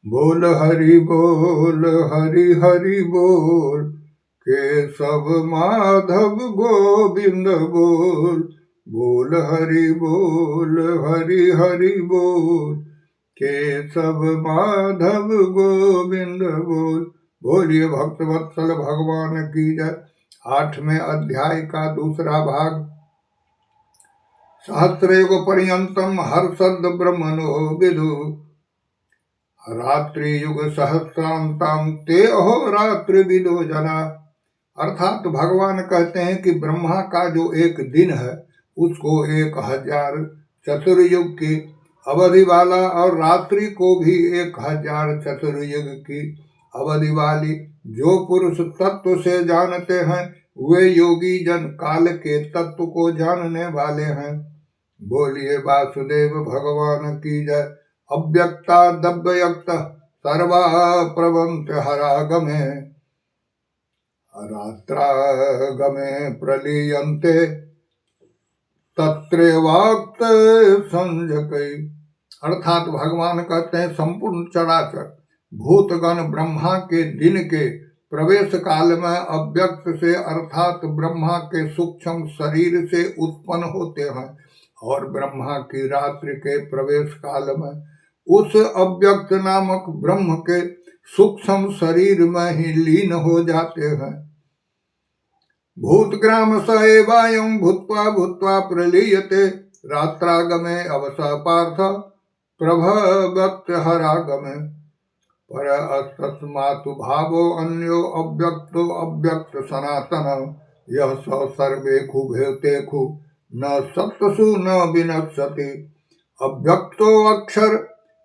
बोल हरि हरि बोल, केशव माधव गोविंद बोल। बोल हरि हरि बोल, केशव माधव गोविंद बोल। बोलिए भक्त वत्सल भगवान की जय। 8वें अध्याय का दूसरा भाग। सहस्रयुग पर्यंतम हर्षद ब्रह्मणो विदु, रात्रि युग सहस्रांतम ते अहोरात्र विदो जना। अर्थात भगवान कहते हैं कि ब्रह्मा का जो एक दिन है उसको 1000 चतुर्युग की अवधि वाला, और रात्रि को भी 1000 चतुर्युग की अवधि वाली। जो पुरुष तत्व से जानते हैं वे योगी जन काल के तत्व को जानने वाले हैं। बोलिए वासुदेव भगवान की जय। अव्यक्ता दव्यक्त सर्वा प्रवंत हरागमे, रात्रागमे प्रलीयन्ते तत्रैवाक्त संजकई। अर्थात भगवान कहते हैं संपूर्ण चराचर भूतगण ब्रह्मा के दिन के प्रवेश काल में अव्यक्त से अर्थात ब्रह्मा के सूक्ष्म शरीर से उत्पन्न होते हैं, और ब्रह्मा की रात्रि के प्रवेश काल में उस अव्यक्त नामक ब्रह्म के सूक्ष्म शरीर में ही लीन हो जाते हैं। भूतग्राम स एवायं भूत्वा भूत्वा प्रलीयते, रात्रागमे अवस पार्थ प्रभवत्यहरागमे। पर तस्मात् भावो अन्यो अव्यक्तो अव्यक्त सनातन, यह स सर्वेखु भेतेखु न सप्तसु न विनश्यति। अव्यक्तो अक्षर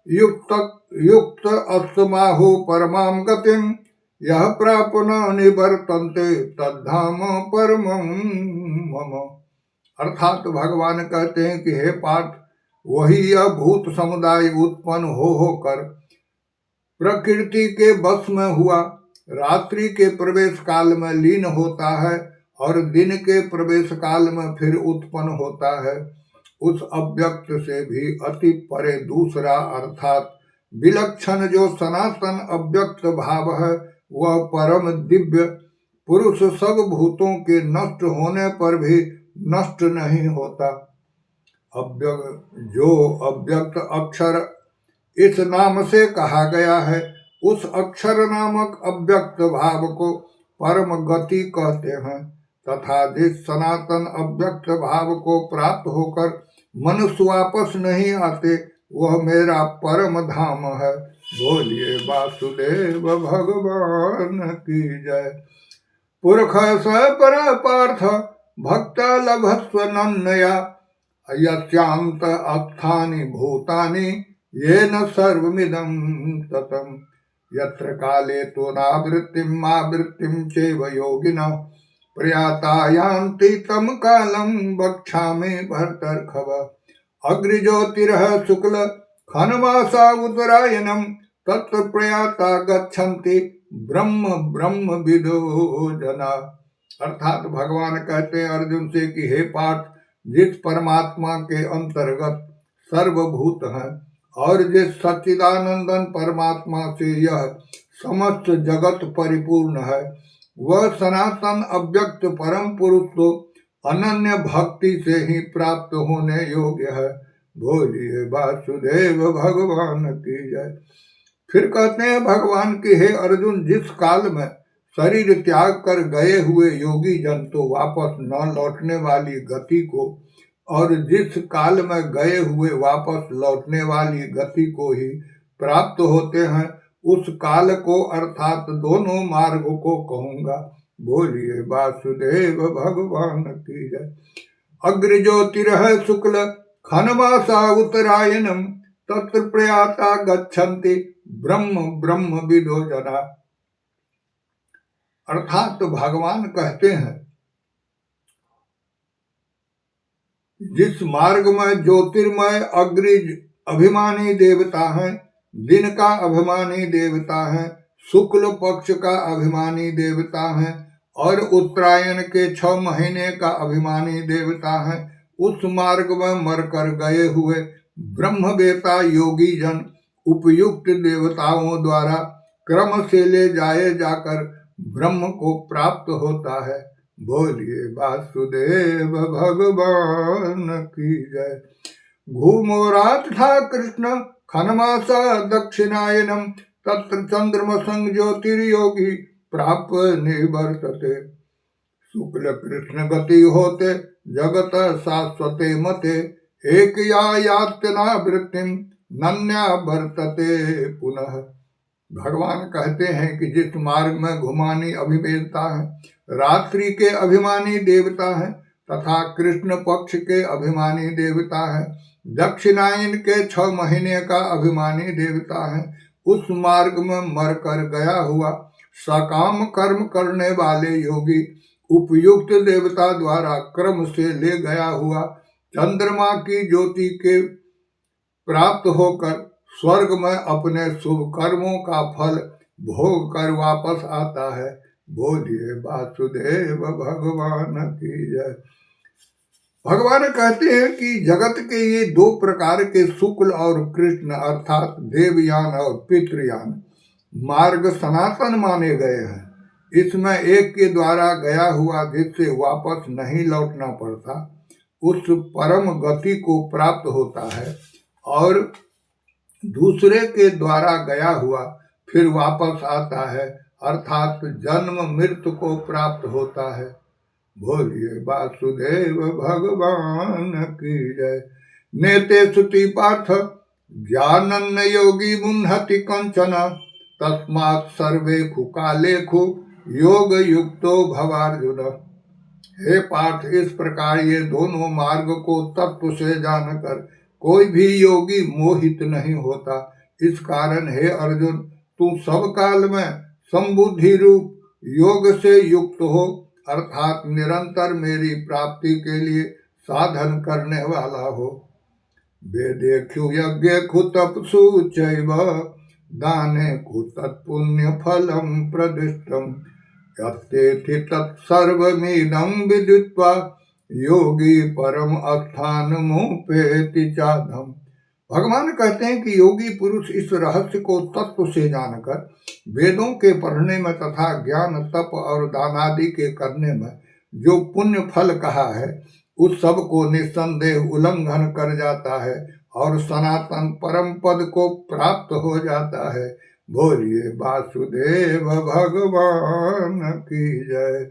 युक्त अस्माहु परमां गतिं, यह प्राप्न निवर्तन्ते तद्धाम परमं मम। अर्थात भगवान कहते हैं कि हे पार्थ, वही यह भूत समुदाय उत्पन्न होकर प्रकृति के वश में हुआ, रात्रि के प्रवेश काल में लीन होता है और दिन के प्रवेश काल में फिर उत्पन्न होता है। उस अव्यक्त से भी अति परे दूसरा अर्थात विलक्षण जो सनातन अव्यक्त भाव है वह परम दिव्य पुरुष सब भूतों के नष्ट होने पर भी नष्ट नहीं होता। जो अव्यक्त अक्षर इस नाम से कहा गया है, उस अक्षर नामक अव्यक्त भाव को परम गति कहते हैं, तथा जिस सनातन अव्यक्त भाव को प्राप्त होकर मनुष्य वापस नहीं आते वह मेरा परम धाम है। बोलिए वासुदेव भगवान की जय। पुरख स पर पार्थ भक्त लभस्व नन्नया, यस्यांत अस्थानि भूतानि येन सर्वमिदं ततम्। यत्र काले तो नावृत्तिम् आवृत्तिम् चैव योगिनः, प्रयाता यान्ति तम कालम् वक्ष्यामि भर्तर्षभ। अग्निज्योतिरः शुक्ल खनमासा उत्तरायणम्, तत्र प्रयाता गच्छन्ति ब्रह्म ब्रह्म विदो जना। अर्थात भगवान कहते हैं अर्जुन से कि हे पार्थ, जिस परमात्मा के अंतर्गत सर्वभूत हैं और जिस सच्चिदानंदन परमात्मा से यह समस्त जगत परिपूर्ण है, वह सनातन अव्यक्त परम पुरुष तो अनन्य भक्ति से ही प्राप्त होने योग्य है। बोलिए वासुदेव भगवान की जय। फिर कहते हैं भगवान की हे अर्जुन, जिस काल में शरीर त्याग कर गए हुए योगी जन तो वापस न लौटने वाली गति को, और जिस काल में गए हुए वापस लौटने वाली गति को ही प्राप्त होते हैं, उस काल को अर्थात दोनों मार्गों को कहूंगा। बोलिए वासुदेव भगवान की जय। अग्रज्योतिरः शुक्ल खनवासा उत्तरायणम्, तत्र प्रयाता गच्छन्ति ब्रह्म ब्रह्म विदो जना। अर्थात भगवान कहते हैं जिस मार्ग में ज्योतिर्मय अग्नि अभिमानी देवता है, दिन का अभिमानी देवता है, शुक्ल पक्ष का अभिमानी देवता है और उत्तरायण के 6 महीने का अभिमानी देवता है, उस मार्ग में मरकर गए हुए ब्रह्मवेता योगी जन उपयुक्त देवताओं द्वारा क्रम से ले जाए जाकर ब्रह्म को प्राप्त होता है। बोलिए वासुदेव भगवान की जय। घूमोरात था कृष्ण खनमासा दक्षिणायनम तत्र चंद्रमसंग ज्योतिर्योगी प्राप्त निवर्तते। शुक्ल कृष्ण गति होते जगत शाश्वते मते एक यातना वृत्तिम नन्या वर्तते पुनः। भगवान कहते हैं कि जिस मार्ग में घुमानी अभिवेदता है, रात्रि के अभिमानी देवता है तथा कृष्ण पक्ष के अभिमानी देवता है, दक्षिणायन के 6 महीने का अभिमानी देवता है, उस मार्ग में मरकर गया हुआ सकाम कर्म करने वाले योगी उपयुक्त देवता द्वारा क्रम से ले गया हुआ चंद्रमा की ज्योति के प्राप्त होकर स्वर्ग में अपने शुभ कर्मों का फल भोग कर वापस आता है। बोलिए वासुदेव भगवान की जय। भगवान कहते हैं कि जगत के ये 2 प्रकार के शुक्ल और कृष्ण अर्थात देवयान और पितृयान मार्ग सनातन माने गए हैं। इसमें एक के द्वारा गया हुआ जिससे वापस नहीं लौटना पड़ता उस परम गति को प्राप्त होता है और दूसरे के द्वारा गया हुआ फिर वापस आता है अर्थात जन्म मृत्यु को प्राप्त होता है। बोलिए वासुदेव भगवान की जय। नेते सुति पार्थ ज्ञानन योगी मुन्हति कंचन तस्मात् सर्वेखु कालेखु योग युक्तो भवार्जुन। हे पार्थ, इस प्रकार ये दोनों मार्ग को तत्व से जानकर कोई भी योगी मोहित नहीं होता। इस कारण हे अर्जुन, तू सब काल में संबुद्धि रूप योग से युक्त हो अर्थात निरंतर मेरी प्राप्ति के लिए साधन करने वाला हो। वेदेषु यज्ञेषु तपसु चैव दानेषु तत्पुण्य फलम प्रदिष्टम यत्तेति तत्सर्वमिदं विदित्वा योगी परम अस्थानमुपेति चाधम। भगवान कहते हैं कि योगी पुरुष इस रहस्य को तत्व से जानकर वेदों के पढ़ने में तथा ज्ञान तप और दान आदि के करने में जो पुण्य फल कहा है उस सब को निस्संदेह उल्लंघन कर जाता है और सनातन परम पद को प्राप्त हो जाता है। बोलिए वासुदेव भगवान की जय।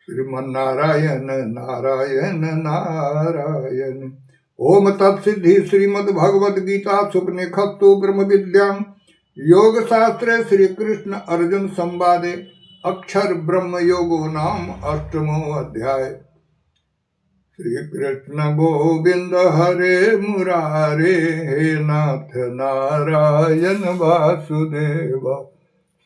श्रीमन्नारायण नारायण नारायण। ओम तत्सिद्धि श्रीमद् भगवद गीता सुपनिषत्सु ब्रह्म विद्याम योग शास्त्रे श्री कृष्ण अर्जुन संवादे अक्षर ब्रह्म योगो नाम 8वां अध्याय। श्री कृष्ण गोविंद हरे मुरारे हे नाथ नारायण वासुदेव।